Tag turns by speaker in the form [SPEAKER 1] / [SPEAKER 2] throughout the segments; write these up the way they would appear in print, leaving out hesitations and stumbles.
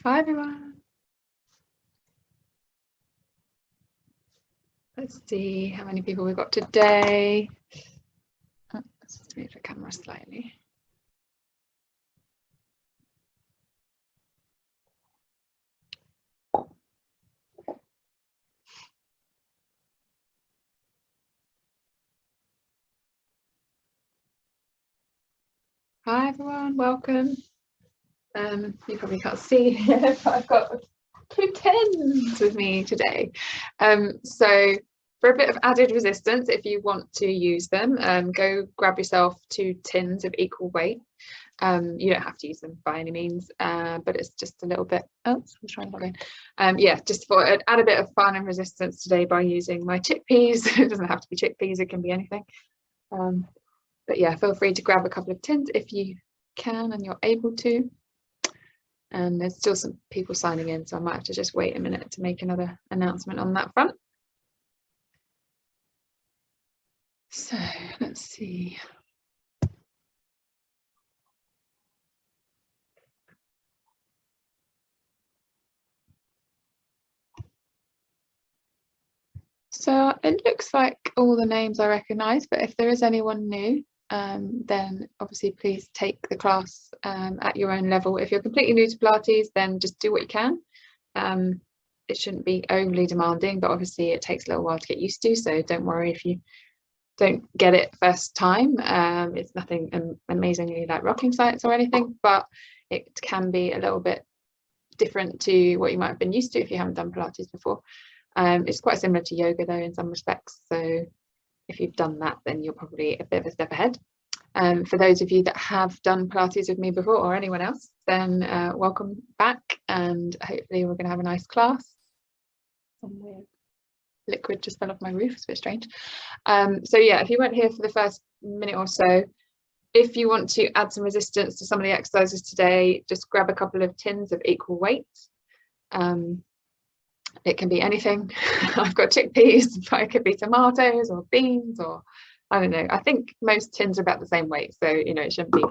[SPEAKER 1] Hi everyone. Let's see how many people we've got today. Let's just move the camera slightly. Hi everyone, welcome. You probably can't see, but I've got 2 tins with me today. So for a bit of added resistance, if you want to use them, go grab yourself 2 tins of equal weight. You don't have to use them by any means, but it's just a little bit. Oh, I'm trying to log in. Yeah, just for add a bit of fun and resistance today by using my chickpeas. It doesn't have to be chickpeas; it can be anything. But yeah, feel free to grab a couple of tins if you can and you're able to. And there's still some people signing in, so I might have to just wait a minute to make another announcement on that front. So let's see. So it looks like all the names I recognise, but if there is anyone new, then obviously please take the class at your own level. If you're completely new to Pilates, then just do what you can. It shouldn't be overly demanding, but obviously it takes a little while to get used to, so don't worry if you don't get it first time. It's nothing amazingly like rocking science or anything, but it can be a little bit different to what you might have been used to if you haven't done Pilates before. It's quite similar to yoga though in some respects, so if you've done that then you're probably a bit of a step ahead. For those of you that have done Pilates with me before, or anyone else, then welcome back, and hopefully we're going to have a nice class. Some weird liquid just fell off my roof, it's a bit strange. So yeah, if you weren't here for the first minute or so, if you want to add some resistance to some of the exercises today, just grab a couple of tins of equal weight. It can be anything. I've got chickpeas, but it could be tomatoes or beans, or I don't know. I think most tins are about the same weight, so you know it shouldn't be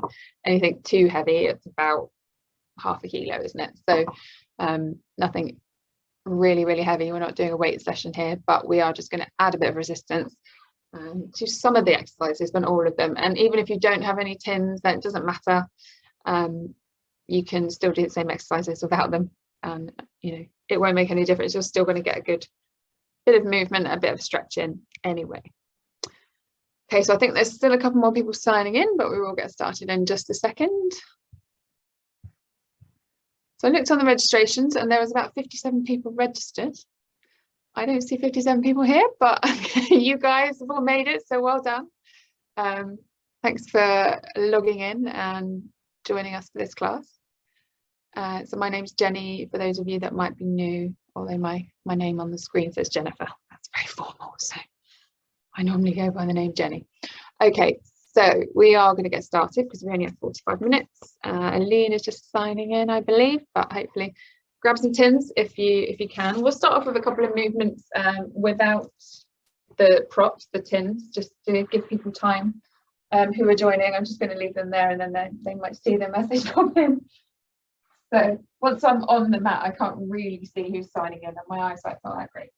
[SPEAKER 1] anything too heavy. It's about half a kilo, isn't it? So nothing really heavy. We're not doing a weight session here, but we are just going to add a bit of resistance to some of the exercises, but not all of them. And even if you don't have any tins, then it doesn't matter. You can still do the same exercises without them, and you know it won't make any difference. You're still going to get a good bit of movement, a bit of stretching anyway. Okay, so I think there's still a couple more people signing in, but we will get started in just a second. So I looked on the registrations and there was about 57 people registered. I don't see 57 people here, but you guys have all made it, so well done. Thanks for logging in and joining us for this class. So my name's Jenny, for those of you that might be new, although my name on the screen says Jennifer. That's very formal, so I normally go by the name Jenny. Okay, so we are going to get started because we only have 45 minutes. Aline is just signing in, I believe, but hopefully grab some tins if you can. We'll start off with a couple of movements without the props, the tins, just to give people time who are joining. I'm just going to leave them there, and then they might see them as they pop in. So once I'm on the mat, I can't really see who's signing in, and my eyesight's not that great.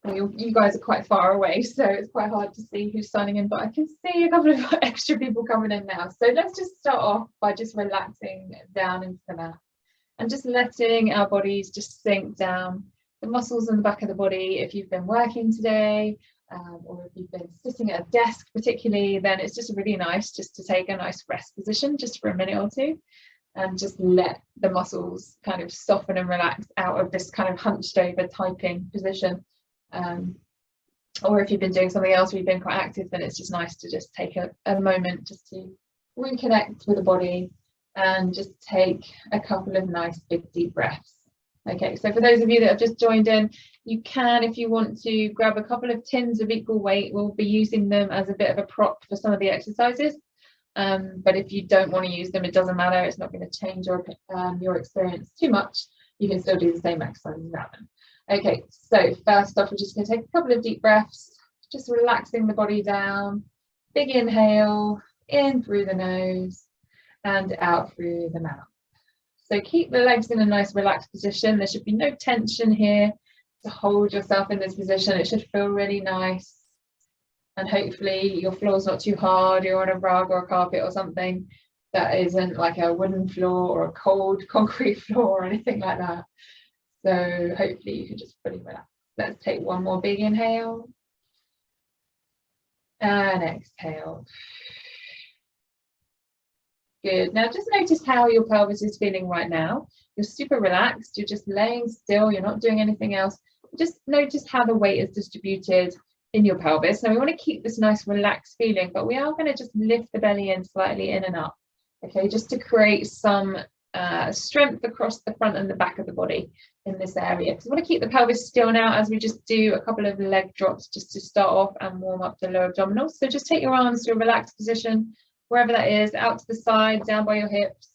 [SPEAKER 1] You guys are quite far away, so it's quite hard to see who's signing in, but I can see a couple of extra people coming in now. So let's just start off by just relaxing down into the mat and just letting our bodies just sink down. The muscles in the back of the body, if you've been working today, or if you've been sitting at a desk particularly, then it's just really nice just to take a nice rest position just for a minute or two and just let the muscles kind of soften and relax out of this kind of hunched over typing position. Or if you've been doing something else or you've been quite active, then it's just nice to just take a moment just to reconnect with the body and just take a couple of nice big deep breaths. Okay, so for those of you that have just joined in, you can, if you want to, grab a couple of tins of equal weight. We'll be using them as a bit of a prop for some of the exercises, but if you don't want to use them, it doesn't matter. It's not going to change your experience too much. You can still do the same exercises without them. Okay, so first off, we're just going to take a couple of deep breaths, just relaxing the body down. Big inhale, in through the nose and out through the mouth. So keep the legs in a nice relaxed position. There should be no tension here to hold yourself in this position. It should feel really nice. And hopefully your floor's not too hard. You're on a rug or a carpet or something that isn't like a wooden floor or a cold concrete floor or anything like that. So hopefully you can just fully relax. Let's take one more big inhale. And exhale. Good. Now just notice how your pelvis is feeling right now. You're super relaxed. You're just laying still. You're not doing anything else. Just notice how the weight is distributed in your pelvis. Now we want to keep this nice relaxed feeling, but we are going to just lift the belly in slightly in and up. Okay, just to create some strength across the front and the back of the body in this area. Because we want to keep the pelvis still now as we just do a couple of leg drops just to start off and warm up the lower abdominals. So just take your arms to a relaxed position, wherever that is, out to the side, down by your hips.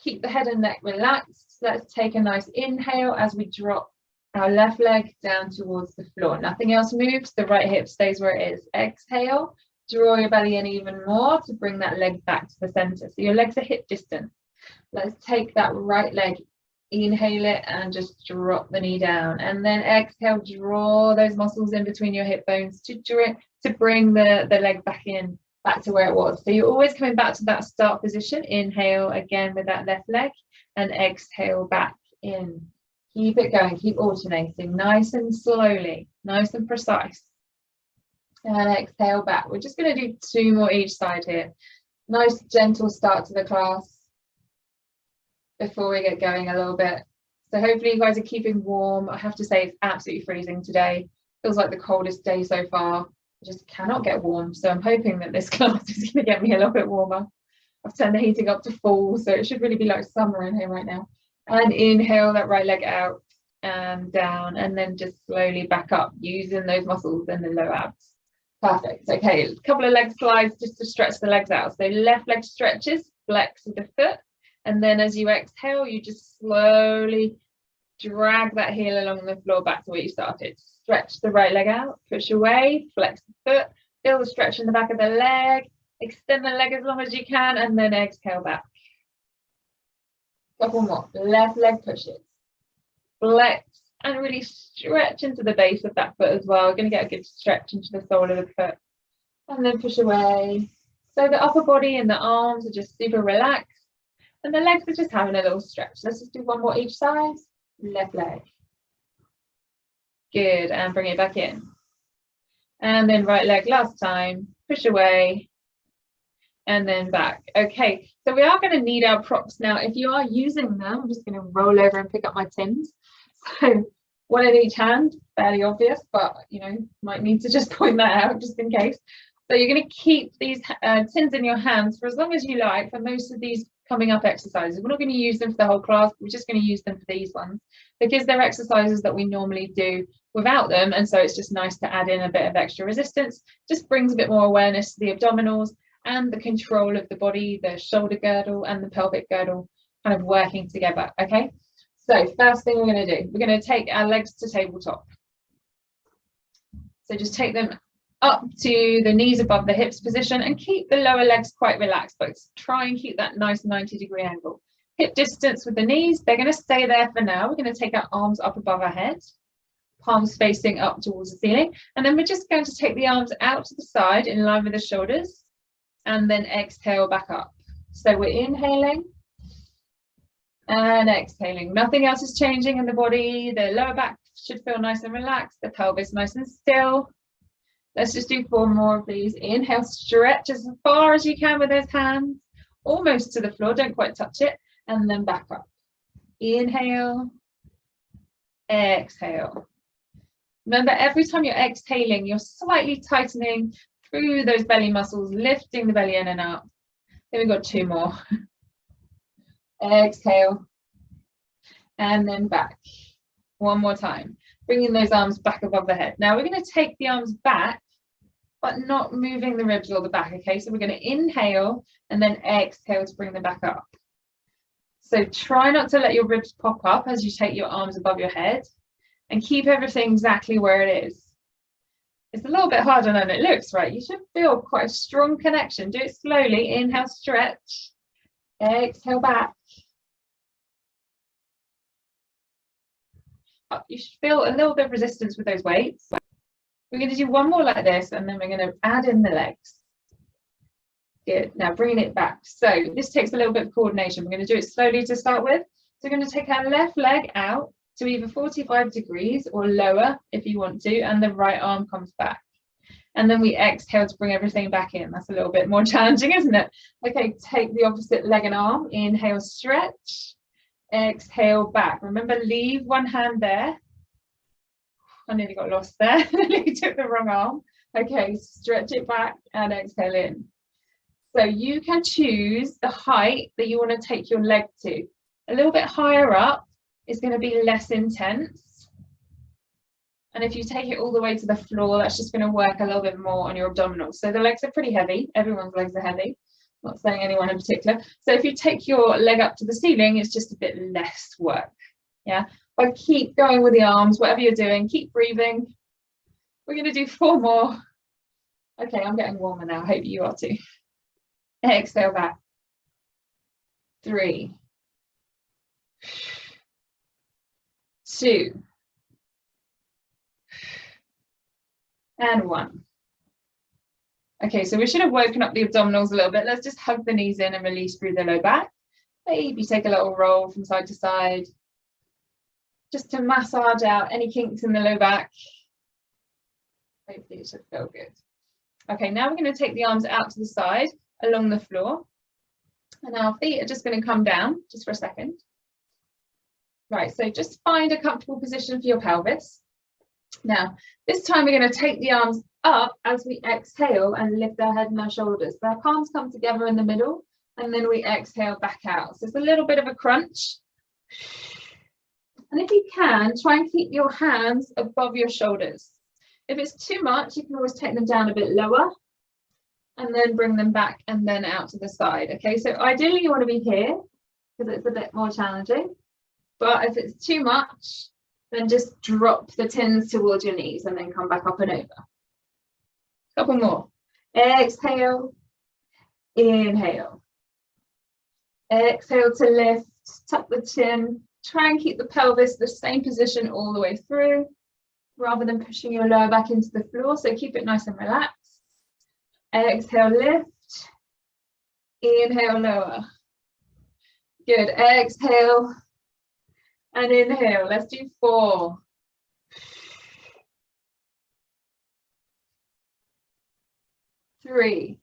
[SPEAKER 1] Keep the head and neck relaxed. Let's take a nice inhale as we drop our left leg down towards the floor. Nothing else moves. The right hip stays where it is. Exhale. Draw your belly in even more to bring that leg back to the center. So your legs are hip distance. Let's take that right leg, inhale it and just drop the knee down. And then exhale, draw those muscles in between your hip bones to bring the leg back in, back to where it was. So you're always coming back to that start position. Inhale again with that left leg and exhale back in. Keep it going, keep alternating, nice and slowly, nice and precise. And exhale back. We're just going to do 2 more each side here. Nice gentle start to the class before we get going a little bit. So hopefully you guys are keeping warm. I have to say it's absolutely freezing today. Feels like the coldest day so far. I just cannot get warm. So I'm hoping that this class is going to get me a little bit warmer. I've turned the heating up to full, so it should really be like summer in here right now. And inhale that right leg out and down, and then just slowly back up using those muscles in the low abs. Perfect. Okay, a couple of leg slides just to stretch the legs out. So left leg stretches, flex with the foot, and then as you exhale, you just slowly drag that heel along the floor back to where you started. Stretch the right leg out, push away, flex the foot, feel the stretch in the back of the leg, extend the leg as long as you can, and then exhale back. Couple more. Left leg pushes, flex, and really stretch into the base of that foot as well. We're going to get a good stretch into the sole of the foot, and then push away. So the upper body and the arms are just super relaxed, and the legs are just having a little stretch. Let's just do 1 more each side. Left leg. Good, and bring it back in. And then right leg last time. Push away. And then back. Okay, so we are going to need our props now. If you are using them, I'm just going to roll over and pick up my tins. So 1 in each hand, fairly obvious, but you know, might need to just point that out just in case. So you're going to keep these tins in your hands for as long as you like for most of these coming up exercises. We're not going to use them for the whole class. We're just going to use them for these ones because they're exercises that we normally do without them. And so it's just nice to add in a bit of extra resistance. Just brings a bit more awareness to the abdominals and the control of the body, the shoulder girdle and the pelvic girdle kind of working together. Okay, so first thing we're going to do, we're going to take our legs to tabletop. So just take them up to the knees above the hips position and keep the lower legs quite relaxed, but try and keep that nice 90-degree angle. Hip distance with the knees, they're going to stay there for now. We're going to take our arms up above our head, palms facing up towards the ceiling, and then we're just going to take the arms out to the side in line with the shoulders and then exhale back up. So we're inhaling and exhaling. Nothing else is changing in the body. The lower back should feel nice and relaxed, the pelvis nice and still. Let's just do 4 more of these. Inhale, stretch as far as you can with those hands, almost to the floor, don't quite touch it, and then back up. Inhale, exhale. Remember, every time you're exhaling, you're slightly tightening through those belly muscles, lifting the belly in and up. Then we've got 2 more. Exhale, and then back. 1 more time. Bringing those arms back above the head. Now we're going to take the arms back, but not moving the ribs or the back, okay? So we're going to inhale and then exhale to bring them back up. So try not to let your ribs pop up as you take your arms above your head and keep everything exactly where it is. It's a little bit harder than it looks, right? You should feel quite a strong connection. Do it slowly. Inhale, stretch. Exhale back. you should feel a little bit of resistance with those weights. We're going to do one more like this, and then we're going to add in the legs. Good. Now bringing it back. So this takes a little bit of coordination. We're going to do it slowly to start with. So we're going to take our left leg out to either 45 degrees or lower if you want to, and the right arm comes back. And then we exhale to bring everything back in. That's a little bit more challenging, isn't it? Okay, take the opposite leg and arm. Inhale, stretch. Exhale, back. Remember, leave one hand there. I nearly got lost there. You took the wrong arm. Okay, stretch it back and exhale in. So you can choose the height that you want to take your leg to. A little bit higher up is going to be less intense. And if you take it all the way to the floor, that's just going to work a little bit more on your abdominals. So the legs are pretty heavy. Everyone's legs are heavy. I'm not saying anyone in particular. So if you take your leg up to the ceiling, it's just a bit less work. Yeah. But keep going with the arms, whatever you're doing, keep breathing. We're going to do 4 more. Okay, I'm getting warmer now. I hope you are too. Exhale back. 3, 2, and 1. Okay, so we should have woken up the abdominals a little bit. Let's just hug the knees in and release through the low back. Maybe take a little roll from side to side, just to massage out any kinks in the low back. Hopefully it should feel good. Okay, now we're going to take the arms out to the side along the floor, and our feet are just going to come down just for a second. Right, so just find a comfortable position for your pelvis. Now, this time we're going to take the arms up as we exhale and lift our head and our shoulders. So our palms come together in the middle, and then we exhale back out. So it's a little bit of a crunch. And if you can, try and keep your hands above your shoulders. If it's too much, you can always take them down a bit lower and then bring them back and then out to the side. Okay, so ideally you want to be here because it's a bit more challenging. But if it's too much, then just drop the tins towards your knees and then come back up and over. Couple more. Exhale, inhale. Exhale to lift, tuck the chin. Try and keep the pelvis the same position all the way through, rather than pushing your lower back into the floor. So keep it nice and relaxed. Exhale, lift. Inhale, lower. Good. Exhale and inhale. Let's do 4. 3,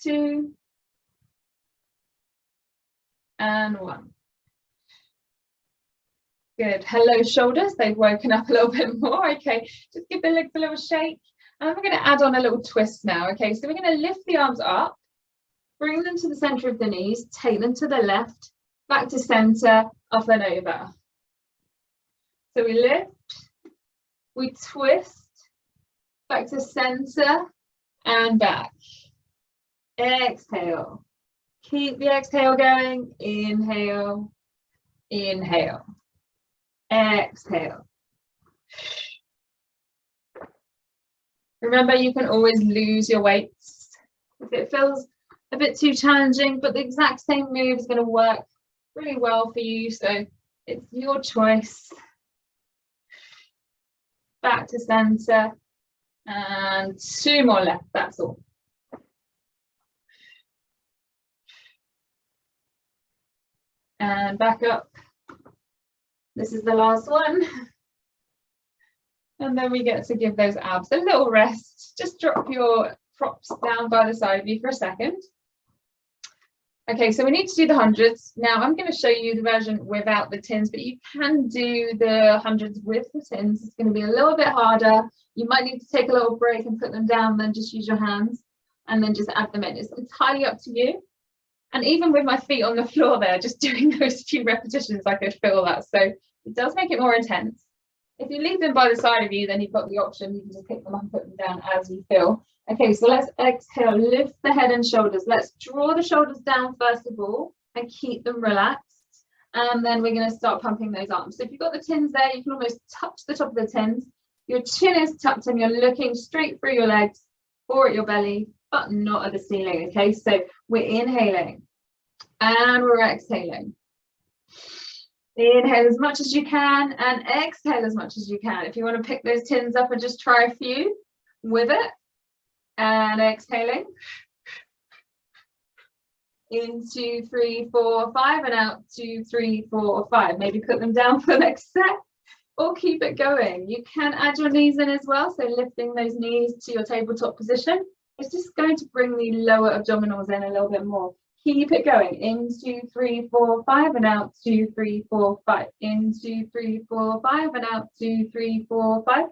[SPEAKER 1] 2, and 1. Good. Hello, shoulders. They've woken up a little bit more. Okay, just give the legs a little shake. And we're going to add on a little twist now. Okay, so we're going to lift the arms up, bring them to the center of the knees, take them to the left, back to center, up and over. So we lift, we twist, back to center and back. Exhale. Keep the exhale going. Inhale, inhale, exhale. Remember, you can always lose your weights if it feels a bit too challenging, but the exact same move is going to work really well for you. So it's your choice. Back to center and 2 more left. That's all. And back up. This is the last one. And then we get to give those abs a little rest. Just drop your props down by the side of you for a second. Okay, so we need to do the hundreds. Now I'm going to show you the version without the tins, but you can do the hundreds with the tins. It's going to be a little bit harder. You might need to take a little break and put them down, then just use your hands and then just add them in. It's entirely up to you. And even with my feet on the floor there, just doing those few repetitions, I could feel that. So it does make it more intense. If you leave them by the side of you, then you've got the option. You can just pick them up and put them down as you feel. Okay, so let's exhale, lift the head and shoulders. Let's draw the shoulders down first of all and keep them relaxed. And then we're going to start pumping those arms. So if you've got the tins there, you can almost touch the top of the tins. Your chin is tucked and you're looking straight through your legs or at your belly, but not at the ceiling. Okay, so we're inhaling and we're exhaling. Inhale as much as you can and exhale as much as you can. If you want to pick those tins up and just try a few with it. And exhaling. In 2, 3, 4, 5 and out 2, 3, 4, 5. Maybe put them down for the next set or keep it going. You can add your knees in as well. So lifting those knees to your tabletop position. It's just going to bring the lower abdominals in a little bit more. Keep it going. In 2, 3, 4, 5 and out 2, 3, 4, 5. In 2, 3, 4, 5 and out 2, 3, 4, 5.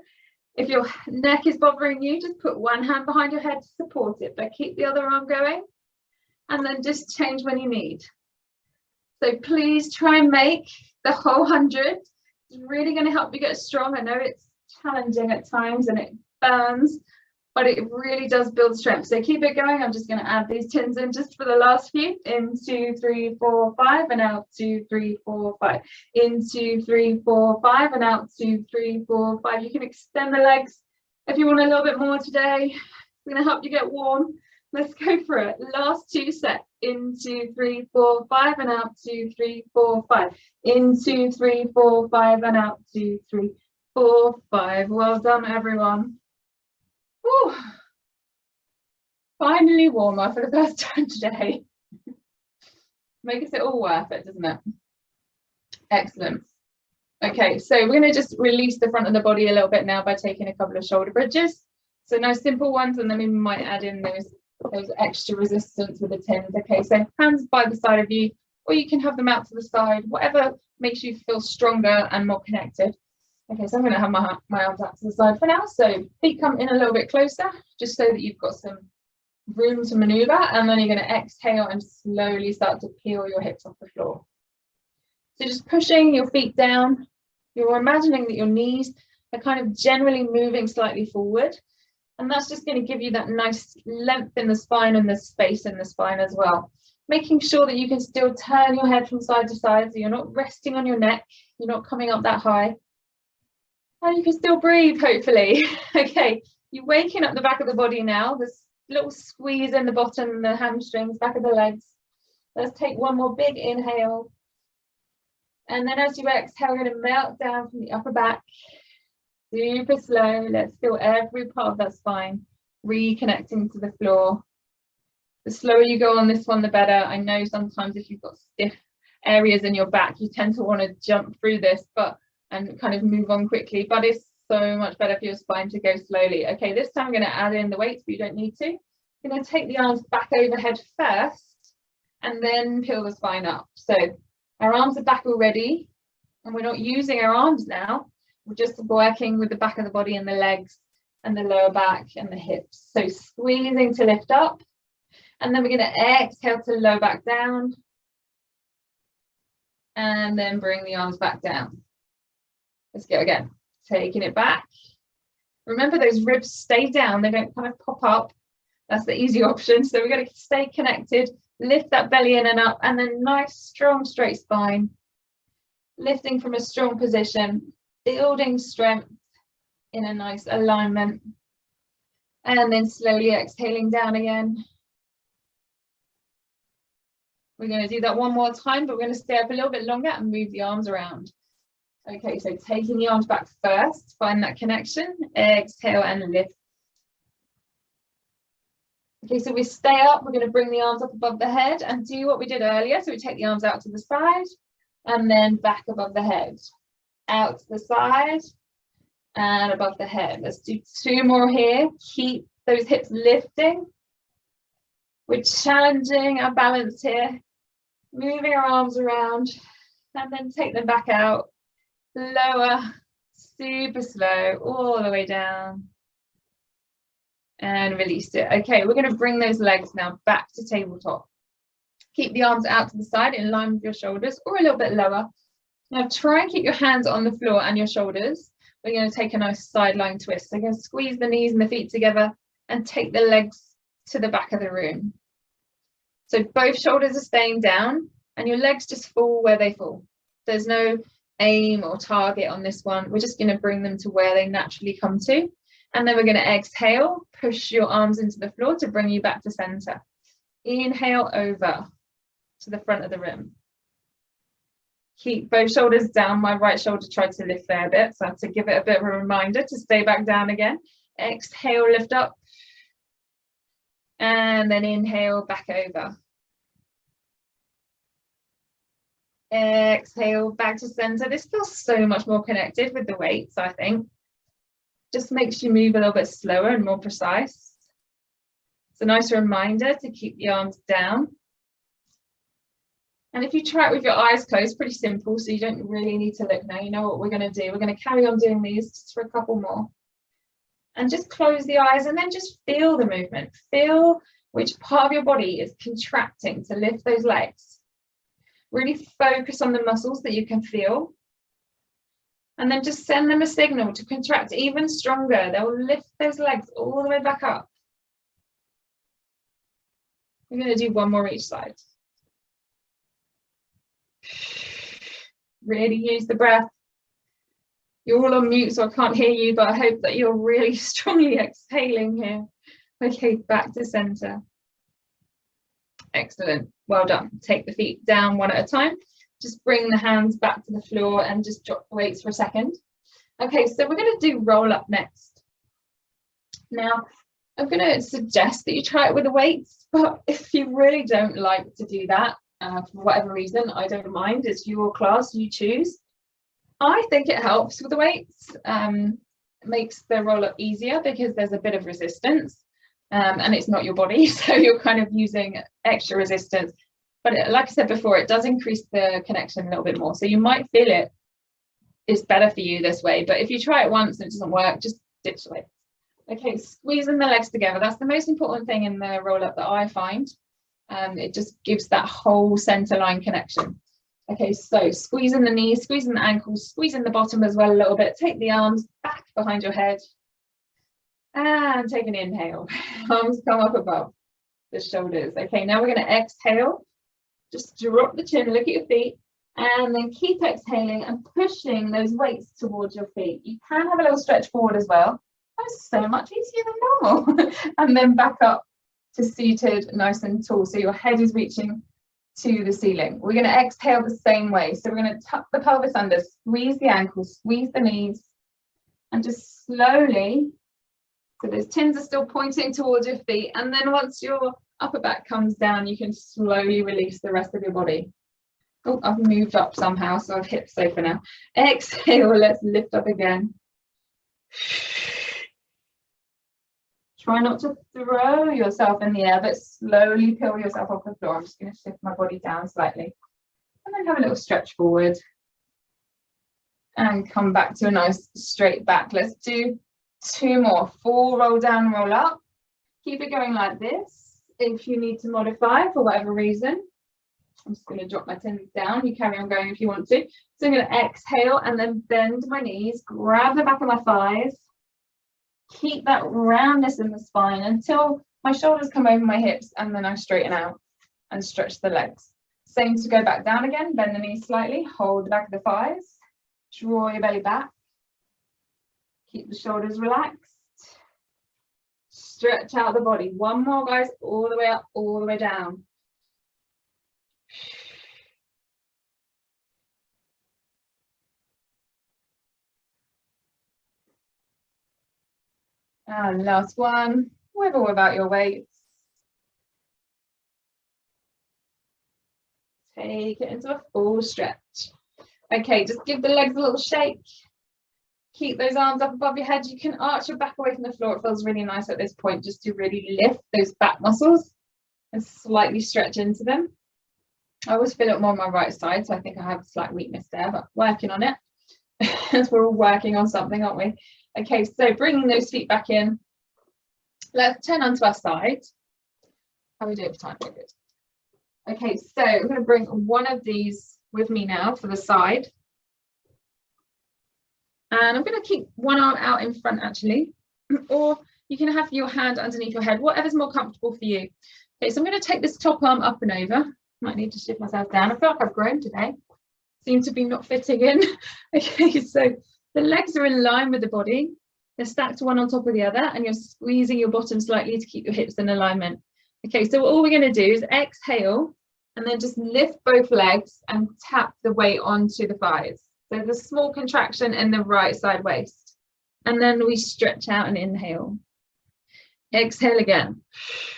[SPEAKER 1] If your neck is bothering you, just put one hand behind your head to support it, but keep the other arm going and then just change when you need. So please try and make the whole 100. It's really going to help you get strong. I know it's challenging at times and it burns, but it really does build strength. So keep it going. I'm just going to add these tins in just for the last few. In 2, 3, 4, 5 and out 2, 3, 4, 5. In 2, 3, 4, 5 and out 2, 3, 4, 5. You can extend the legs if you want a little bit more today. It's going to help you get warm. Let's go for it. Last 2 sets. In 2, 3, 4, 5 and out 2, 3, 4, 5. In 2, 3, 4, 5 and out 2, 3, 4, 5. Well done, everyone. Whew. Finally warmer for the first time today. Makes it all worth it, doesn't it? Excellent. Okay, so we're going to just release the front of the body a little bit now by taking a couple of shoulder bridges. So nice simple ones, and then we might add in those extra resistance with the tins. Okay, so hands by the side of you, or you can have them out to the side, whatever makes you feel stronger and more connected. Okay, so I'm going to have my arms out to the side for now. So feet come in a little bit closer, just so that you've got some room to maneuver. And then you're going to exhale and slowly start to peel your hips off the floor. So just pushing your feet down. You're imagining that your knees are kind of generally moving slightly forward. And that's just going to give you that nice length in the spine and the space in the spine as well. Making sure that you can still turn your head from side to side, so you're not resting on your neck. You're not coming up that high. And you can still breathe, hopefully. Okay, you're waking up the back of the body now. This little squeeze in the bottom, the hamstrings, back of the legs. Let's take one more big inhale. And then as you exhale, you're going to melt down from the upper back. Super slow. Let's feel every part of that spine reconnecting to the floor. The slower you go on this one, the better. I know sometimes if you've got stiff areas in your back, you tend to want to jump through this, and kind of move on quickly, but it's so much better for your spine to go slowly. Okay, this time I'm going to add in the weights, but you don't need to. You're going to take the arms back overhead first and then peel the spine up. So our arms are back already and we're not using our arms now. We're just working with the back of the body and the legs and the lower back and the hips. So squeezing to lift up, and then we're going to exhale to lower back down and then bring the arms back down. Let's go again. Taking it back. Remember, those ribs stay down. They don't kind of pop up. That's the easy option. So we're going to stay connected. Lift that belly in and up, and then nice, strong, straight spine. Lifting from a strong position, building strength in a nice alignment. And then slowly exhaling down again. We're going to do that one more time, but we're going to stay up a little bit longer and move the arms around. Okay, so taking the arms back first, find that connection, exhale and lift. Okay, so we stay up, we're going to bring the arms up above the head and do what we did earlier. So we take the arms out to the side and then back above the head, out to the side and above the head. Let's do 2 more here. Keep those hips lifting. We're challenging our balance here, moving our arms around and then take them back out. Lower, super slow, all the way down and release it. Okay, we're going to bring those legs now back to tabletop. Keep the arms out to the side in line with your shoulders or a little bit lower. Now try and keep your hands on the floor and your shoulders. We're going to take a nice sideline twist. So again, squeeze the knees and the feet together and take the legs to the back of the room. So both shoulders are staying down and your legs just fall where they fall. There's no aim or target on this one. We're just going to bring them to where they naturally come to, and then we're going to exhale, push your arms into the floor to bring you back to center. Inhale over to the front of the room. Keep both shoulders down. My right shoulder tried to lift there a bit, so I have to give it a bit of a reminder to stay back down again. Exhale, lift up. And then inhale, back over. Exhale, back to center. This feels so much more connected with the weights, I think. Just makes you move a little bit slower and more precise. It's a nice reminder to keep the arms down. And if you try it with your eyes closed, pretty simple, so you don't really need to look now. You know what we're going to do. We're going to carry on doing these just for a couple more. And just close the eyes and then just feel the movement. Feel which part of your body is contracting to lift those legs. Really focus on the muscles that you can feel. And then just send them a signal to contract even stronger. They'll lift those legs all the way back up. We're going to do one more each side. Really use the breath. You're all on mute, so I can't hear you, but I hope that you're really strongly exhaling here. Okay, back to center. Excellent. Well done. Take the feet down one at a time. Just bring the hands back to the floor and just drop the weights for a second. Okay, so we're going to do roll up next. Now, I'm going to suggest that you try it with the weights, but if you really don't like to do that, for whatever reason, I don't mind. It's your class, you choose. I think it helps with the weights. It makes the roll up easier because there's a bit of resistance and it's not your body, so you're kind of using extra resistance. But like I said before, it does increase the connection a little bit more. So you might feel it is better for you this way. But if you try it once and it doesn't work, just ditch the weights. Okay, squeezing the legs together. That's the most important thing in the roll up that I find. It just gives that whole center line connection. Okay, so squeezing the knees, squeezing the ankles, squeezing the bottom as well a little bit. Take the arms back behind your head. And take an inhale. Arms come up above the shoulders. Okay, now we're going to exhale. Just drop the chin, look at your feet, and then keep exhaling and pushing those weights towards your feet. You can have a little stretch forward as well. That's so much easier than normal. And then back up to seated, nice and tall. So your head is reaching to the ceiling. We're going to exhale the same way. So we're going to tuck the pelvis under, squeeze the ankles, squeeze the knees, and just slowly, so those chins are still pointing towards your feet. And then once your upper back comes down, you can slowly release the rest of your body. Oh, I've moved up somehow, so I've hip safer now. Exhale, let's lift up again. Try not to throw yourself in the air, but slowly peel yourself off the floor. I'm just going to shift my body down slightly. And then have a little stretch forward. And come back to a nice straight back. Let's do two more. Full roll down, roll up. Keep it going like this. If you need to modify for whatever reason, I'm just going to drop my tendons down. You carry on going if you want to. So I'm going to exhale and then bend my knees, grab the back of my thighs. Keep that roundness in the spine until my shoulders come over my hips, and then I straighten out and stretch the legs. Same to go back down again, bend the knees slightly, hold the back of the thighs, draw your belly back, keep the shoulders relaxed, stretch out the body. One more, guys, all the way up, all the way down. And last one, with or without your weights. Take it into a full stretch. Okay, just give the legs a little shake. Keep those arms up above your head. You can arch your back away from the floor. It feels really nice at this point just to really lift those back muscles and slightly stretch into them. I always feel it more on my right side, so I think I have a slight weakness there, but working on it. As we're all working on something, aren't we? Okay, so bringing those feet back in. Let's turn onto our side. How are we doing for time? Very good. Okay, so I'm going to bring one of these with me now for the side. And I'm going to keep one arm out in front, actually. Or you can have your hand underneath your head, whatever's more comfortable for you. Okay, so I'm going to take this top arm up and over. Might need to shift myself down. I feel like I've grown today. Seem to be not fitting in. Okay, so the legs are in line with the body. They're stacked one on top of the other, and you're squeezing your bottom slightly to keep your hips in alignment. Okay, so all we're going to do is exhale And then just lift both legs and tap the weight onto the thighs. So the small contraction in the right side waist. And then we stretch out and inhale. Exhale again.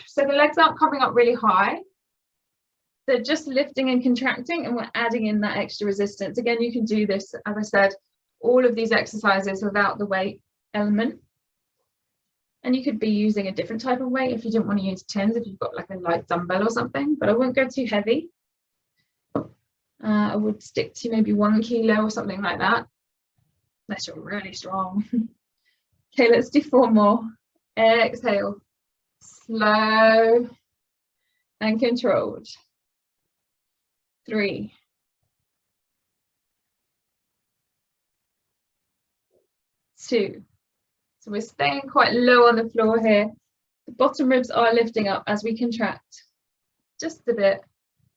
[SPEAKER 1] So the legs aren't coming up really high. They're just lifting and contracting, and we're adding in that extra resistance. Again, you can do this, as I said, all of these exercises without the weight element. And you could be using a different type of weight if you didn't want to use tins, if you've got like a light dumbbell or something, but I wouldn't go too heavy. I would stick to maybe 1 kilo or something like that, unless you're really strong. Okay, let's do 4 more. Exhale, slow and controlled. 3, 2. So we're staying quite low on the floor here. The bottom ribs are lifting up as we contract just a bit.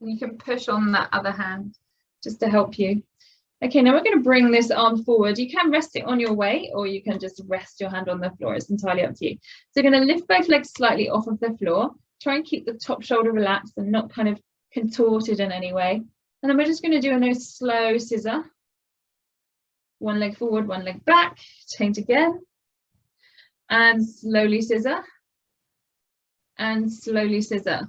[SPEAKER 1] And you can push on that other hand just to help you. Okay, now we're going to bring this arm forward. You can rest it on your weight, or you can just rest your hand on the floor. It's entirely up to you. So you're going to lift both legs slightly off of the floor. Try and keep the top shoulder relaxed and not kind of contorted in any way. And then we're just going to do a nice slow scissor. 1 leg forward, 1 leg back. Change again. And slowly scissor. And slowly scissor.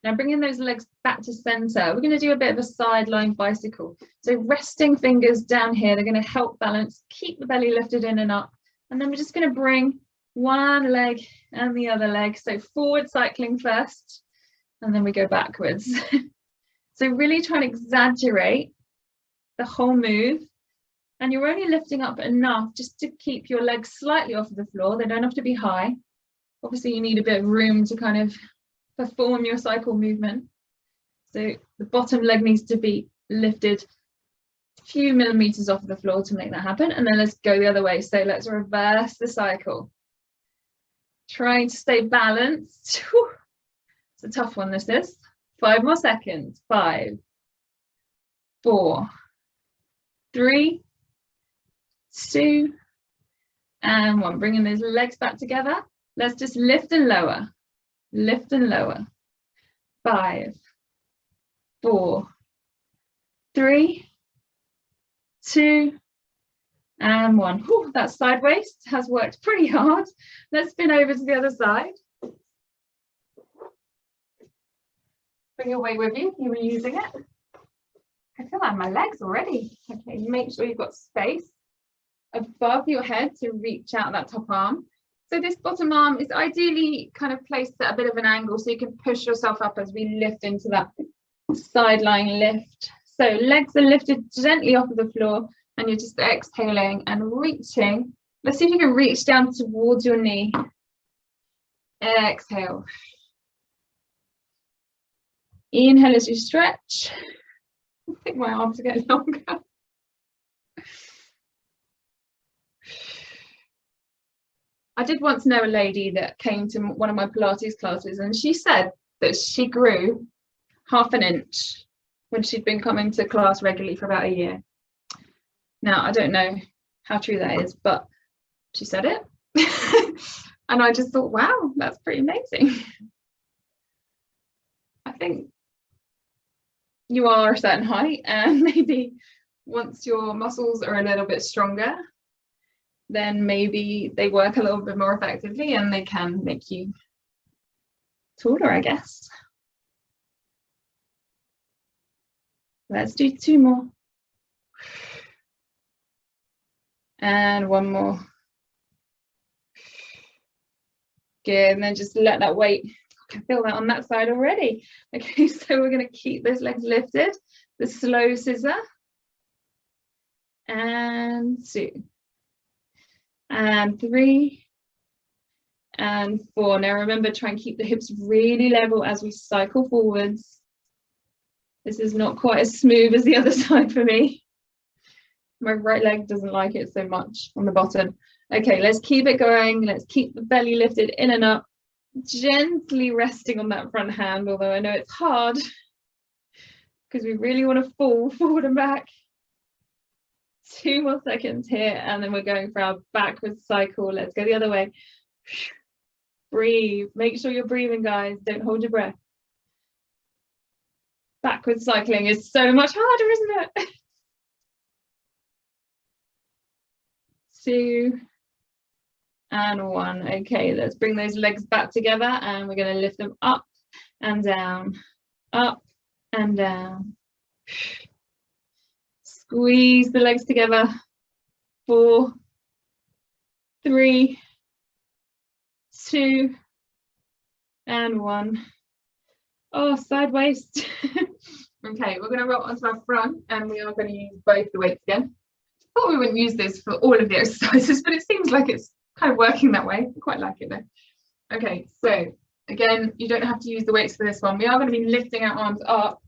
[SPEAKER 1] Now bringing those legs back to center, we're going to do a bit of a sideline bicycle. So resting fingers down here, they're going to help balance, keep the belly lifted in and up. And then we're just going to bring 1 leg and the other leg. So forward cycling first, and then we go backwards. So really try and exaggerate the whole move. And you're only lifting up enough just to keep your legs slightly off the floor. They don't have to be high. Obviously, you need a bit of room to kind of perform your cycle movement. So the bottom leg needs to be lifted a few millimeters off the floor to make that happen. And then let's go the other way. So let's reverse the cycle. Trying to stay balanced. Whew. It's a tough one, this is. 5 more seconds. 5, 4, 3, 2, and 1. Bringing those legs back together. Let's just lift and lower. Lift and lower. 5, 4, 3, 2, and 1. Whew, that side waist has worked pretty hard. Let's spin over to the other side. Bring your weight with you if you were using it. I feel like my legs already. Okay, make sure you've got space above your head to reach out that top arm. So this bottom arm is ideally kind of placed at a bit of an angle so you can push yourself up as we lift into that sideline lift. So legs are lifted gently off of the floor and you're just exhaling and reaching. Let's see if you can reach down towards your knee. Exhale. Inhale as you stretch. I think my arms are getting longer. I did once know a lady that came to one of my Pilates classes, and she said that she grew 1/2 inch when she'd been coming to class regularly for about a year. Now, I don't know how true that is, but she said it. And I just thought, wow, that's pretty amazing. I think you are a certain height, and maybe once your muscles are a little bit stronger, then maybe they work a little bit more effectively and they can make you taller, I guess. Let's do 2 more. And 1 more. Good, and then just let that weight, I can feel that on that side already. Okay, so we're going to keep those legs lifted. The slow scissor. And 2. And 3. And 4. Now remember, try and keep the hips really level as we cycle forwards. This is not quite as smooth as the other side for me. My right leg doesn't like it so much on the bottom. Okay, let's keep it going. Let's keep the belly lifted in and up. Gently resting on that front hand, although I know it's hard because we really want to fall forward and back. 2 more seconds here, and then we're going for our backwards cycle. Let's go the other way. Breathe. Make sure you're breathing, guys. Don't hold your breath. Backwards cycling is so much harder, isn't it? 2 and 1. Okay, let's bring those legs back together and we're going to lift them up and down, up and down. Squeeze the legs together. 4, 3, 2 and 1. Oh, side waist. Okay, we're going to roll onto our front and we are going to use both the weights again. I thought we wouldn't use this for all of the exercises, but it seems like it's kind of working that way. I quite like it though. Okay, so again, you don't have to use the weights for this one. We are going to be lifting our arms up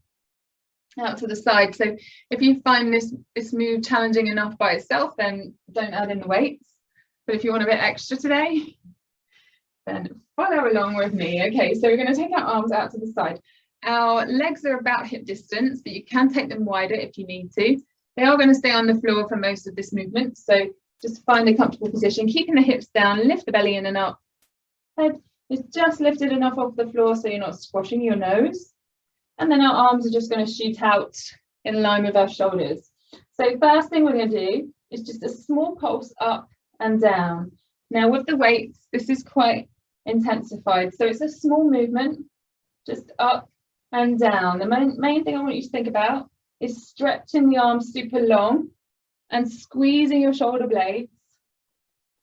[SPEAKER 1] out to the side. So if you find this move challenging enough by itself, then don't add in the weights. But if you want a bit extra today, then follow along with me. Okay, so we're going to take our arms out to the side. Our legs are about hip distance, but you can take them wider if you need to. They are going to stay on the floor for most of this movement, so just find a comfortable position, keeping the hips down, lift the belly in and up. Head is just lifted enough off the floor so you're not squashing your nose. And then our arms are just going to shoot out in line with our shoulders. So first thing we're going to do is just a small pulse up and down. Now with the weights, this is quite intensified. So it's a small movement, just up and down. The main thing I want you to think about is stretching the arms super long and squeezing your shoulder blades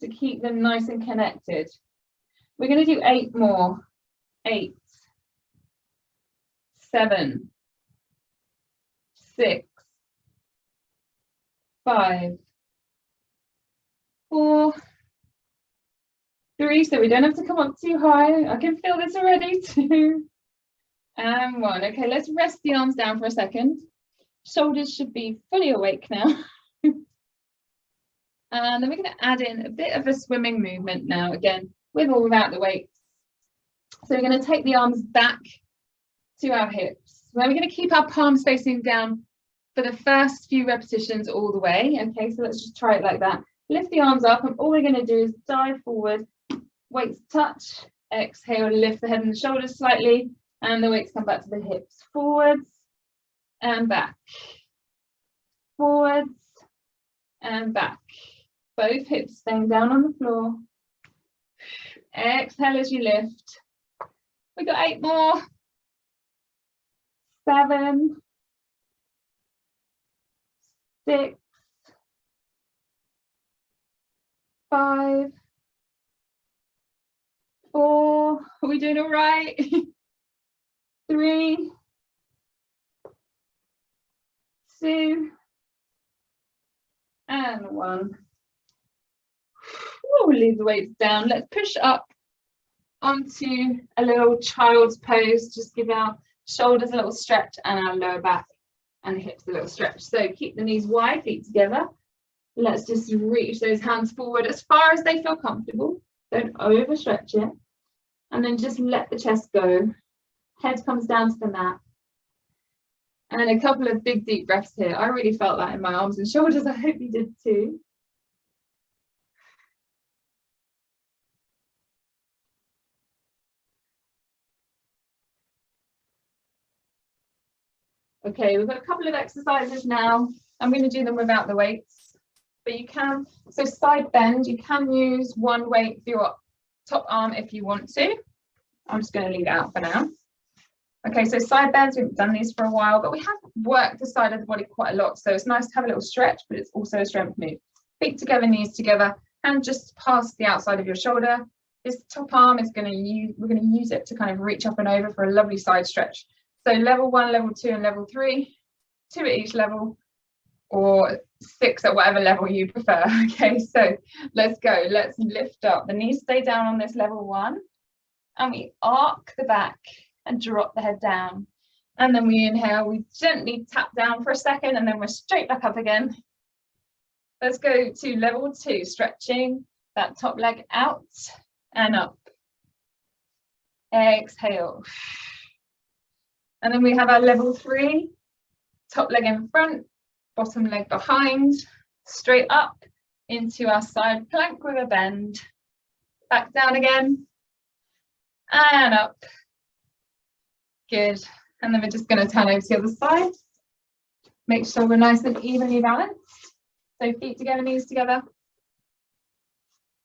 [SPEAKER 1] to keep them nice and connected. We're going to do 8 more. 8, 7, 6, 5, 4, 3, so we don't have to come up too high. I can feel this already. 2 and 1. Okay, let's rest the arms down for a second. Shoulders should be fully awake now. And then we're going to add in a bit of a swimming movement now, again, with or without the weights. So we're going to take the arms back to our hips. Then we're going to keep our palms facing down for the first few repetitions all the way. Okay, so let's just try it like that. Lift the arms up, and all we're going to do is dive forward, weights touch, exhale, lift the head and the shoulders slightly, and the weights come back to the hips. Forwards and back. Forwards and back. Both hips staying down on the floor. Exhale as you lift. We got 8 more. 7, 6, 5, 4. Are we doing all right? 3, 2, and 1. We'll leave the weights down. Let's push up onto a little child's pose. Just give our shoulders a little stretch and our lower back and hips a little stretch. So keep the knees wide, feet together. Let's just reach those hands forward as far as they feel comfortable. Don't overstretch it. And then just let the chest go. Head comes down to the mat. And a couple of big deep breaths here. I really felt that in my arms and shoulders. I hope you did too. Okay, we've got a couple of exercises now. I'm going to do them without the weights, but you can, so side bend, you can use one weight for your top arm if you want to. I'm just going to leave it out for now. Okay, so side bends, we've done these for a while, but we have worked the side of the body quite a lot. So it's nice to have a little stretch, but it's also a strength move. Feet together, knees together, and just past the outside of your shoulder. This top arm is going to use, we're going to use it to kind of reach up and over for a lovely side stretch. So level 1, level 2, and level 3, 2 at each level, or 6 at whatever level you prefer. Okay, so let's go. Let's lift up. The knees stay down on this level 1, and we arc the back and drop the head down. And then we inhale, we gently tap down for a second, and then we're straight back up again. Let's go to level 2, stretching that top leg out and up. Exhale. And then we have our level 3, top leg in front, bottom leg behind, straight up into our side plank with a bend. Back down again and up. Good. And then we're just going to turn over to the other side. Make sure we're nice and evenly balanced. So feet together, knees together.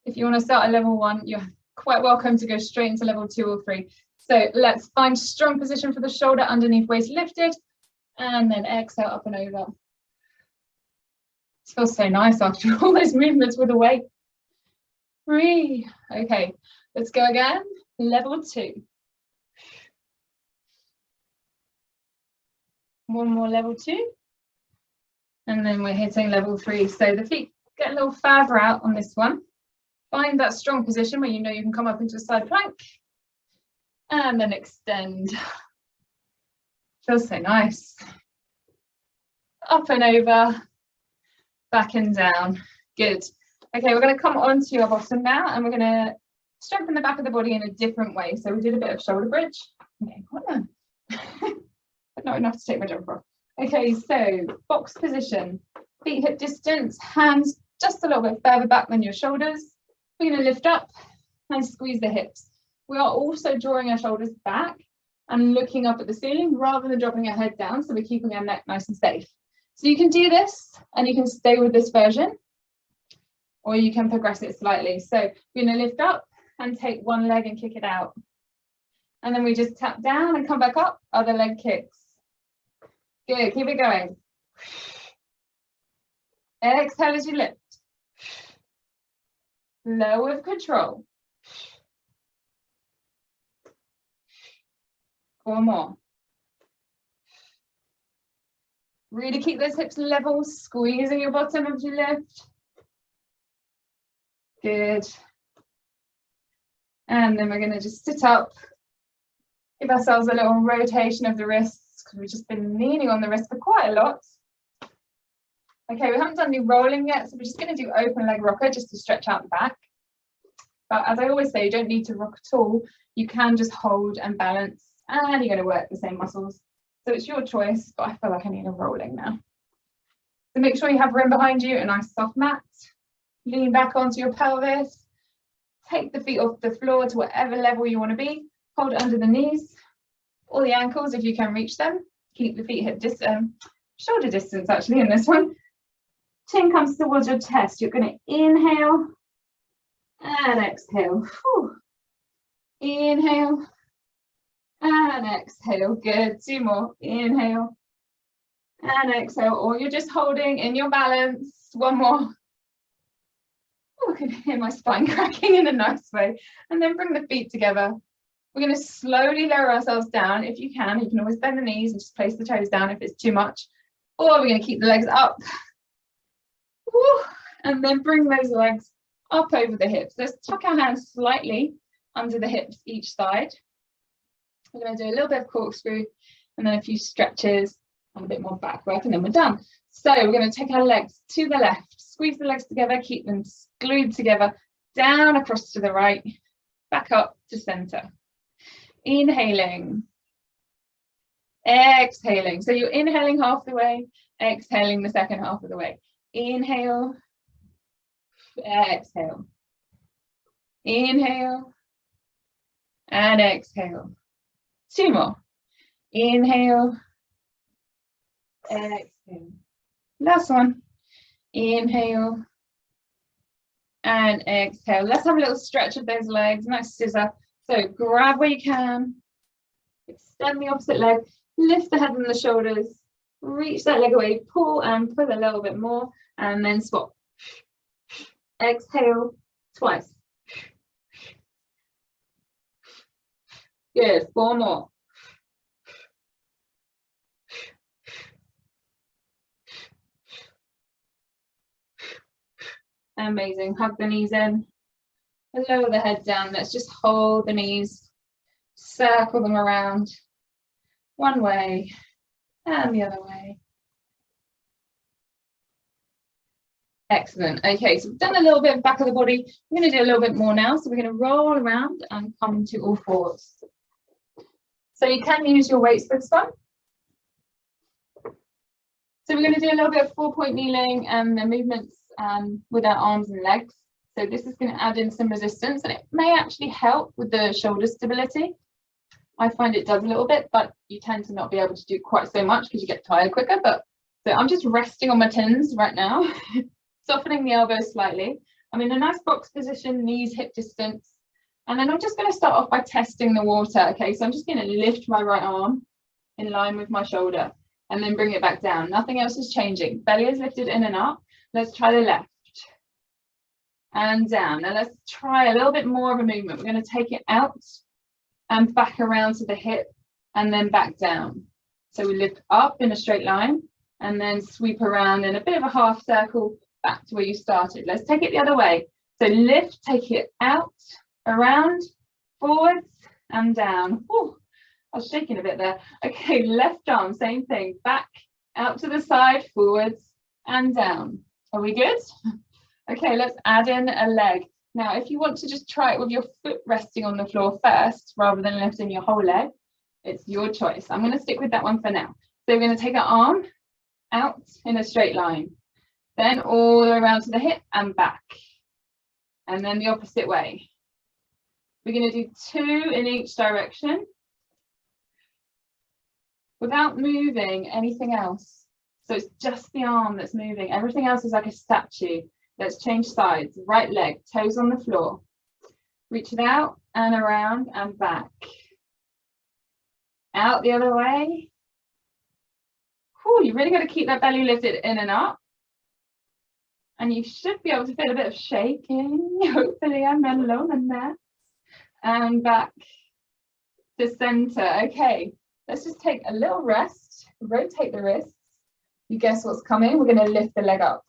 [SPEAKER 1] If you want to start at level 1, you're quite welcome to go straight into level 2 or 3. So let's find strong position for the shoulder underneath, waist lifted, and then exhale up and over. It feels so nice after all those movements with the weight. 3. Okay, let's go again. Level 2. One more level 2. And then we're hitting level 3. So the feet get a little further out on this one. Find that strong position where you know you can come up into a side plank. And then extend. Feels so nice. Up and over. Back and down. Good. Okay, we're going to come onto our bottom now, and we're going to strengthen the back of the body in a different way. So we did a bit of shoulder bridge. Okay, hold on. But not enough to take my jumper off. Okay, so box position. Feet hip distance, hands just a little bit further back than your shoulders. We're going to lift up and squeeze the hips. We are also drawing our shoulders back and looking up at the ceiling rather than dropping our head down, so we're keeping our neck nice and safe. So you can do this and you can stay with this version, or you can progress it slightly. So we're going to lift up and take one leg and kick it out. And then we just tap down and come back up, other leg kicks. Good, keep it going. Exhale as you lift. Lower with control. 4 more. Really keep those hips level, squeezing your bottom as you lift. Good. And then we're going to just sit up. Give ourselves a little rotation of the wrists, because we've just been leaning on the wrist for quite a lot. Okay, we haven't done any rolling yet, so we're just going to do open leg rocker just to stretch out the back. But as I always say, you don't need to rock at all. You can just hold and balance, and you're going to work the same muscles. So it's your choice, but I feel like I need a rolling now. So make sure you have room behind you, a nice soft mat. Lean back onto your pelvis. Take the feet off the floor to whatever level you want to be. Hold it under the knees or the ankles if you can reach them. Keep the feet hip distance, shoulder distance actually in this one. Chin comes towards your chest. You're going to inhale and exhale. Whew. Inhale and exhale. Good. 2 more. Inhale and exhale. Or you're just holding in your balance. 1 more. Oh, I can hear my spine cracking in a nice way. And then bring the feet together. We're going to slowly lower ourselves down. If you can always bend the knees and just place the toes down if it's too much. Or we're going to keep the legs up. Woo. And then bring those legs up over the hips. Let's tuck our hands slightly under the hips each side. We're going to do a little bit of corkscrew and then a few stretches and a bit more back work, and then we're done. So we're going to take our legs to the left, squeeze the legs together, keep them glued together, down across to the right, back up to center. Inhaling, exhaling. So you're inhaling half the way, exhaling the second half of the way. Inhale, exhale. Inhale and exhale. 2 more. Inhale, exhale. Last one. Inhale and exhale. Let's have a little stretch of those legs. Nice scissor. So grab where you can. Extend the opposite leg. Lift the head and the shoulders. Reach that leg away. Pull and pull a little bit more. And then swap. Exhale twice. Good. 4 more. Amazing. Hug the knees in. Lower the head down. Let's just hold the knees. Circle them around. One way and the other way. Excellent. Okay, so we've done a little bit of back of the body. We're going to do a little bit more now. So we're going to roll around and come to all fours. So you can use your weights for this one. So we're going to do a little bit of 4-point kneeling and the movements with our arms and legs. So this is going to add in some resistance, and it may actually help with the shoulder stability. I find it does a little bit, but you tend to not be able to do quite so much because you get tired quicker. But so I'm just resting on my tins right now, softening the elbows slightly. I'm in a nice box position, knees hip distance. And then I'm just going to start off by testing the water. Okay, so I'm just going to lift my right arm in line with my shoulder and then bring it back down. Nothing else is changing. Belly is lifted in and up. Let's try the left and down. Now let's try a little bit more of a movement. We're going to take it out and back around to the hip and then back down. So we lift up in a straight line and then sweep around in a bit of a half circle back to where you started. Let's take it the other way. So lift, take it out, around, forwards and down. Ooh, I was shaking a bit there. Okay, left arm, same thing. Back, out to the side, forwards and down. Are we good? Okay, let's add in a leg. Now, if you want to just try it with your foot resting on the floor first, rather than lifting your whole leg, it's your choice. I'm going to stick with that one for now. So we're going to take our arm out in a straight line, then all the way around to the hip and back, and then the opposite way. We're going to do 2 in each direction without moving anything else. So it's just the arm that's moving. Everything else is like a statue. Let's change sides. Right leg, toes on the floor. Reach it out and around and back. Out the other way. Whew, you really got to keep that belly lifted in and up. And you should be able to feel a bit of shaking. Hopefully I'm not alone in that. And back to center. Okay, let's just take a little rest. Rotate the wrists. You guess what's coming? We're going to lift the leg up.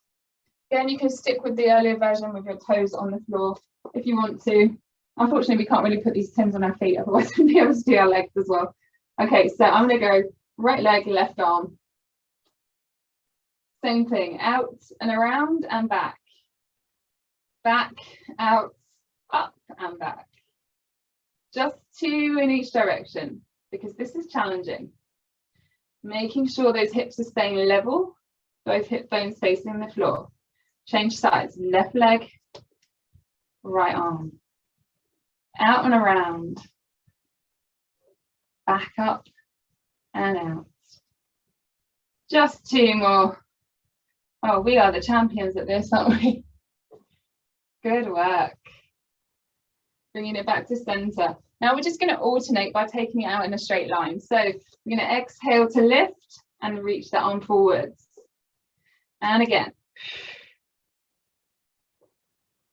[SPEAKER 1] Again, you can stick with the earlier version with your toes on the floor if you want to. Unfortunately, we can't really put these tins on our feet, otherwise we'll be able to do our legs as well. Okay, so I'm going to go right leg, left arm. Same thing, out and around and back. Back, out, up and back. Just 2 in each direction, because this is challenging. Making sure those hips are staying level, both hip bones facing the floor. Change sides, left leg, right arm. Out and around. Back up and out. Just 2 more. Oh, we are the champions at this, aren't we? Good work. Bringing it back to center. Now we're just going to alternate by taking it out in a straight line. So we're going to exhale to lift and reach the arm forwards. And again.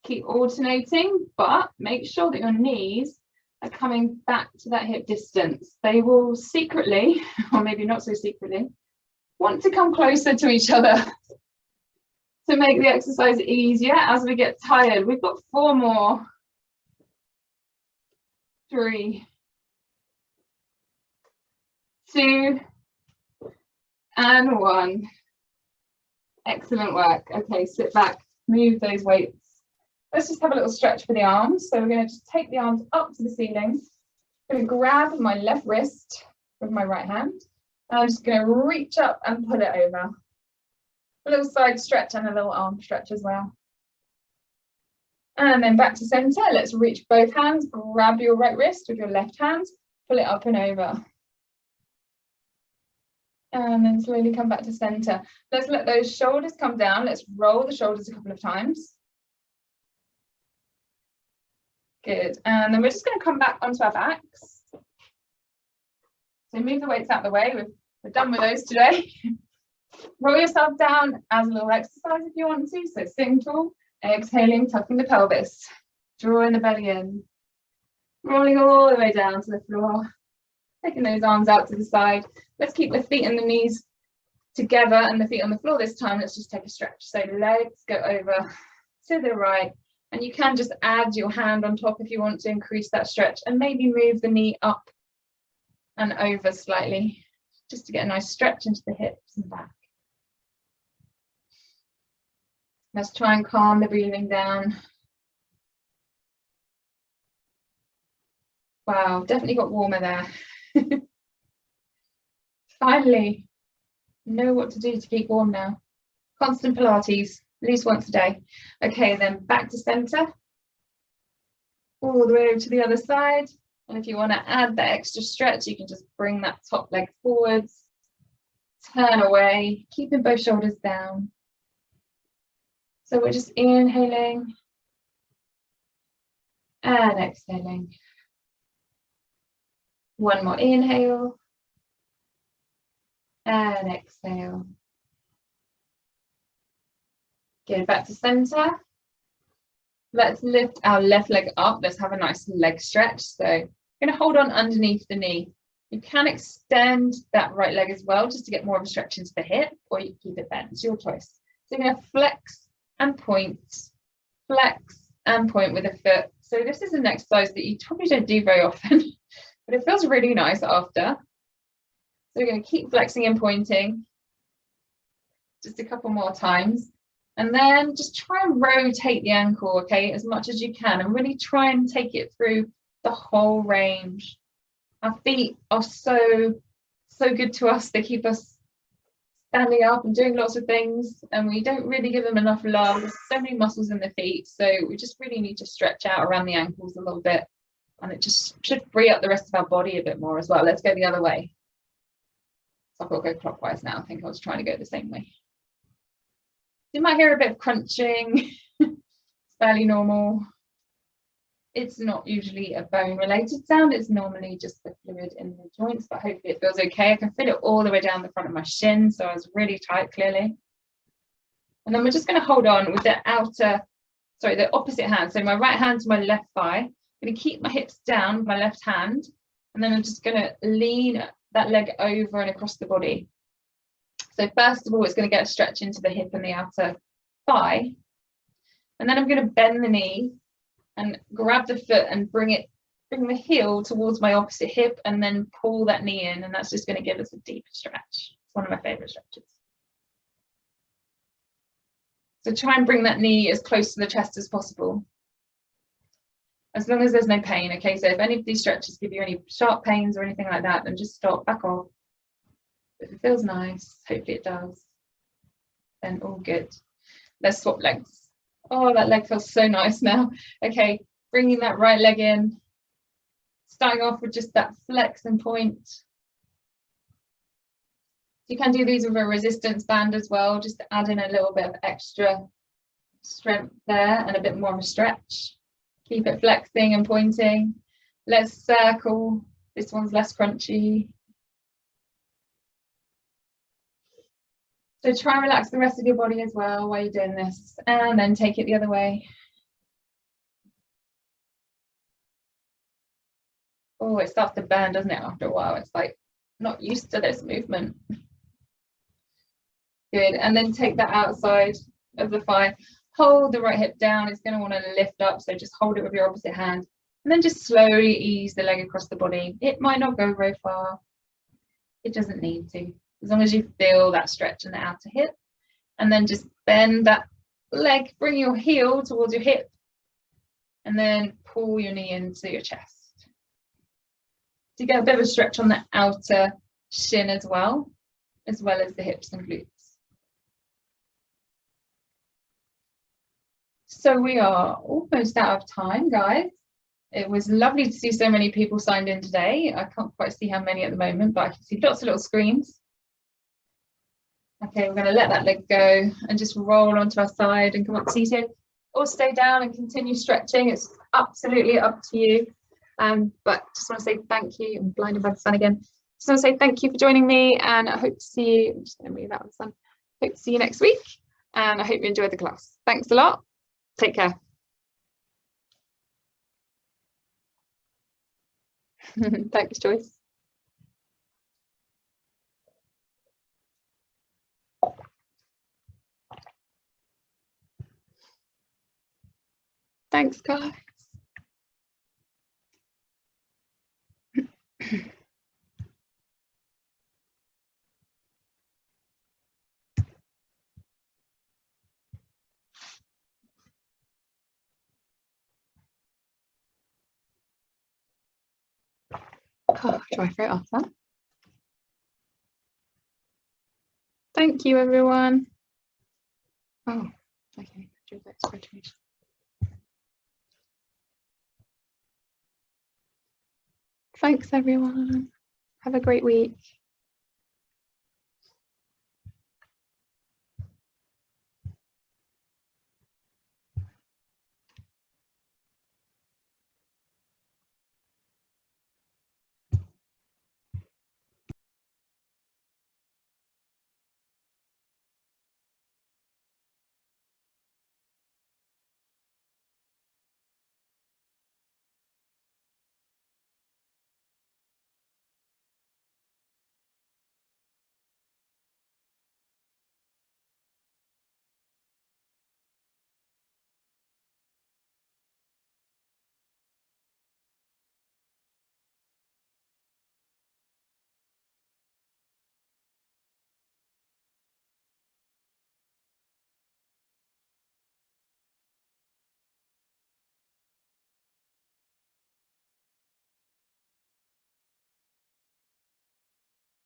[SPEAKER 1] Keep alternating, but make sure that your knees are coming back to that hip distance. They will secretly, or maybe not so secretly, want to come closer to each other to make the exercise easier as we get tired. We've got 4 more. 3, 2, and 1. Excellent work. Okay, sit back, move those weights. Let's just have a little stretch for the arms. So we're going to just take the arms up to the ceiling. I'm going to grab my left wrist with my right hand. And I'm just going to reach up and pull it over. A little side stretch and a little arm stretch as well. And then back to center. Let's reach both hands. Grab your right wrist with your left hand. Pull it up and over. And then slowly come back to center. Let's let those shoulders come down. Let's roll the shoulders a couple of times. Good. And then we're just going to come back onto our backs. So move the weights out the way. We're done with those today. Roll yourself down as a little exercise if you want to. So sitting tall, exhaling, tucking the pelvis, drawing the belly in, rolling all the way down to the floor, taking those arms out to the side. Let's keep the feet and the knees together and the feet on the floor this time. Let's just take a stretch. So legs go over to the right. And you can just add your hand on top if you want to increase that stretch, and maybe move the knee up and over slightly, just to get a nice stretch into the hips and back. Let's try and calm the breathing down. Wow, definitely got warmer there. Finally, know what to do to keep warm now. Constant Pilates. At least once a day. Okay, then back to center. All the way over to the other side. And if you want to add that extra stretch, you can just bring that top leg forwards, turn away, keeping both shoulders down. So we're just inhaling and exhaling. One more inhale and exhale. Good, back to center. Let's lift our left leg up. Let's have a nice leg stretch. So I'm going to hold on underneath the knee. You can extend that right leg as well, just to get more of a stretch into the hip, or you keep it bent. It's your choice. So you're going to flex and point with a foot. So this is an exercise that you probably don't do very often, but it feels really nice after. So we're going to keep flexing and pointing just a couple more times. And then just try and rotate the ankle, okay, as much as you can, and really try and take it through the whole range. Our feet are so good to us. They keep us standing up and doing lots of things, and we don't really give them enough love. There's so many muscles in the feet, so we just really need to stretch out around the ankles a little bit, and it just should free up the rest of our body a bit more as well. Let's go the other way. So I've got to go clockwise now. I think I was trying to go the same way. You might hear a bit of crunching. It's fairly normal. It's not usually a bone related sound. It's normally just the fluid in the joints, but hopefully it feels okay. I can feel it all the way down the front of my shin, so I was really tight clearly. And then we're just going to hold on with the the opposite hand. So my right hand to my left thigh. I'm going to keep my hips down with my left hand, and then I'm just going to lean that leg over and across the body. So first of all, it's going to get a stretch into the hip and the outer thigh. And then I'm going to bend the knee and grab the foot and bring the heel towards my opposite hip, and then pull that knee in. And that's just going to give us a deeper stretch. It's one of my favorite stretches. So try and bring that knee as close to the chest as possible, as long as there's no pain. Okay, so if any of these stretches give you any sharp pains or anything like that, then just stop, back off. If it feels nice, hopefully it does, then all good. Let's swap legs. Oh, that leg feels so nice now. Okay, bringing that right leg in, starting off with just that flex and point. You can do these with a resistance band as well, just to add in a little bit of extra strength there and a bit more of a stretch. Keep it flexing and pointing. Let's circle. This one's less crunchy. So try and relax the rest of your body as well while you're doing this, and then take it the other way. Oh, it starts to burn, doesn't it, after a while? It's like not used to this movement. Good, and then take that outside of the thigh. Hold the right hip down. It's going to want to lift up, so just hold it with your opposite hand. And then just slowly ease the leg across the body. It might not go very far. It doesn't need to. As long as you feel that stretch in the outer hip, and then just bend that leg, bring your heel towards your hip, and then pull your knee into your chest. To get a bit of a stretch on the outer shin as well as the hips and glutes. So we are almost out of time, guys. It was lovely to see so many people signed in today. I can't quite see how many at the moment, but I can see lots of little screens. Okay, we're going to let that leg go and just roll onto our side and come up seated, or stay down and continue stretching. It's absolutely up to you. But just want to say thank you. I'm blinded by the sun again. Just want to say thank you for joining me, and I hope to see you. I'm just going to move out of the sun. Hope to see you next week, and I hope you enjoyed the class. Thanks a lot. Take care. Thanks, Joyce. Thanks, guys. Oh, dry throat after that. Thank you, everyone. Oh, okay.
[SPEAKER 2] Thanks everyone. Have a great week.